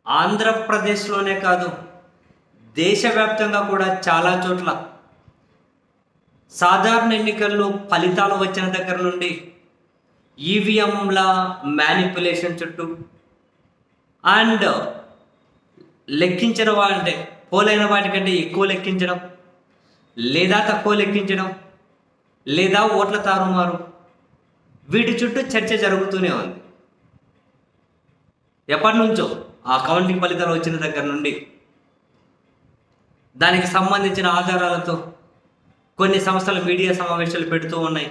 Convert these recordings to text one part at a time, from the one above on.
ఆంధ్రప్రదేశ్లోనే కాదు, దేశవ్యాప్తంగా కూడా చాలా చోట్ల సాధారణ ఎన్నికల్లో ఫలితాలు వచ్చిన దగ్గర నుండి ఈవీఎంల మ్యానిపులేషన్ చుట్టూ అండ్ లెక్కించడం అంటే పోలైన వాటికంటే ఎక్కువ లెక్కించడం లేదా తక్కువ లెక్కించడం లేదా ఓట్ల తారుమారు, వీటి చుట్టూ చర్చ జరుగుతూనే ఉంది. ఎప్పటి నుంచో ఆ కౌంటింగ్ ఫలితాలు వచ్చిన దగ్గర నుండి దానికి సంబంధించిన ఆధారాలతో కొన్ని సంస్థలు మీడియా సమావేశాలు పెడుతూ ఉన్నాయి.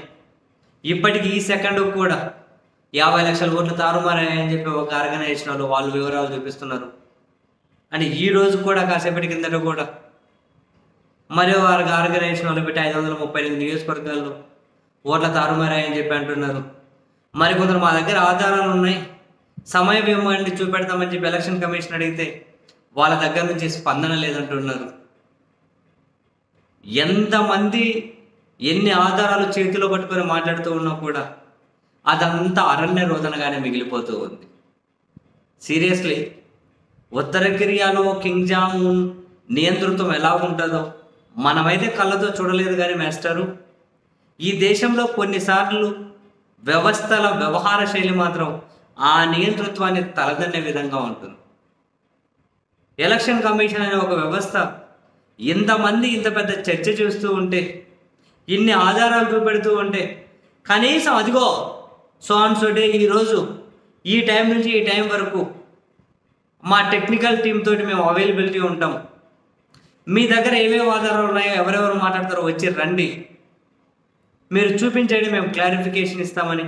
ఇప్పటికీ ఈ సెకండ్ కూడా 50 లక్షల ఓట్లు తారుమారాయని చెప్పి ఒక ఆర్గనైజేషన్ వాళ్ళు వివరాలు చూపిస్తున్నారు. అంటే ఈ రోజు కూడా కాసేపటి కిందట కూడా మరో ఆర్గనైజేషన్ వాళ్ళు పెట్టి 538 నియోజకవర్గాల్లో ఓట్ల తారుమారాయని చెప్పి అంటున్నారు. మరికొందరు మా దగ్గర ఆధారాలు ఉన్నాయి, సమయం ఇవ్వమండి చూపెడతామని చెప్పి ఎలక్షన్ కమిషన్ అడిగితే వాళ్ళ దగ్గర నుంచి స్పందన లేదంటున్నారు. ఎంతమంది ఎన్ని ఆధారాలు చేతిలో పట్టుకొని మాట్లాడుతూ ఉన్నా కూడా అదంతా అరణ్య రోదనగానే మిగిలిపోతూ ఉంది. సీరియస్లీ, ఉత్తర కొరియాలో కిమ్ జాంగ్ ఉన్ నియంతృత్వం ఎలా ఉంటుందో మనమైతే కళ్ళతో చూడలేదు కానీ మాస్టరు, ఈ దేశంలో కొన్నిసార్లు వ్యవస్థల వ్యవహార శైలి మాత్రం ఆ నియంతృత్వాన్ని తలదన్నే విధంగా ఉంటుంది. ఎలక్షన్ కమిషన్ అనే ఒక వ్యవస్థ ఇంతమంది ఇంత పెద్ద చర్చ చేస్తూ ఉంటే, ఇన్ని ఆధారాలు చూపెడుతూ ఉంటే, కనీసం అదిగో సో అండ్ సో డే ఈరోజు ఈ టైం నుంచి ఈ టైం వరకు మా టెక్నికల్ టీమ్ తోటి మేము అవైలబిలిటీ ఉంటాం, మీ దగ్గర ఏమేమి ఆధారాలు ఉన్నాయో ఎవరెవరు మాట్లాడతారో వచ్చి రండి, మీరు చూపించండి, మేము క్లారిఫికేషన్ ఇస్తామని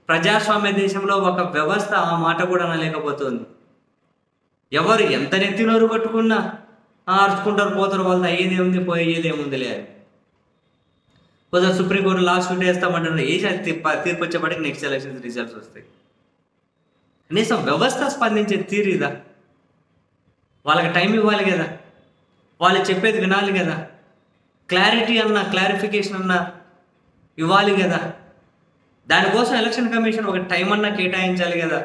ప్రజాస్వామ్య దేశంలో ఒక వ్యవస్థ ఆ మాట కూడా అనలేకపోతుంది. ఎవరు ఎంత నెత్తినోరు పట్టుకున్నా అరుచుకుంటారు, పోతారు, వాళ్ళతో అయ్యేదేముంది పోయేదేముంది లేదు. కొందరు సుప్రీంకోర్టు లాస్ట్ వేస్తామంటారు, తీర్పు వచ్చేప్పటికి నెక్స్ట్ ఎలక్షన్స్ రిజల్ట్స్ వస్తాయి. కనీసం వ్యవస్థ స్పందించే తీరు ఇదా? వాళ్ళకి టైం ఇవ్వాలి కదా, వాళ్ళు చెప్పేది వినాలి కదా, క్లారిటీ అన్నా క్లారిఫికేషన్ అన్నా ఇవ్వాలి కదా. దానికోసం ఎలక్షన్ కమిషన్ ఒక టైం అన్నా కేటాయించాలి కదా.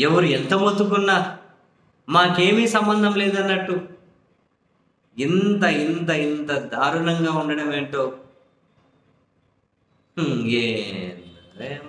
ఎవరు ఎంత మొత్తుకున్నా మాకేమీ సంబంధం లేదన్నట్టు ఇంత ఇంత ఇంత దారుణంగా ఉండడం ఏంటో. ఏం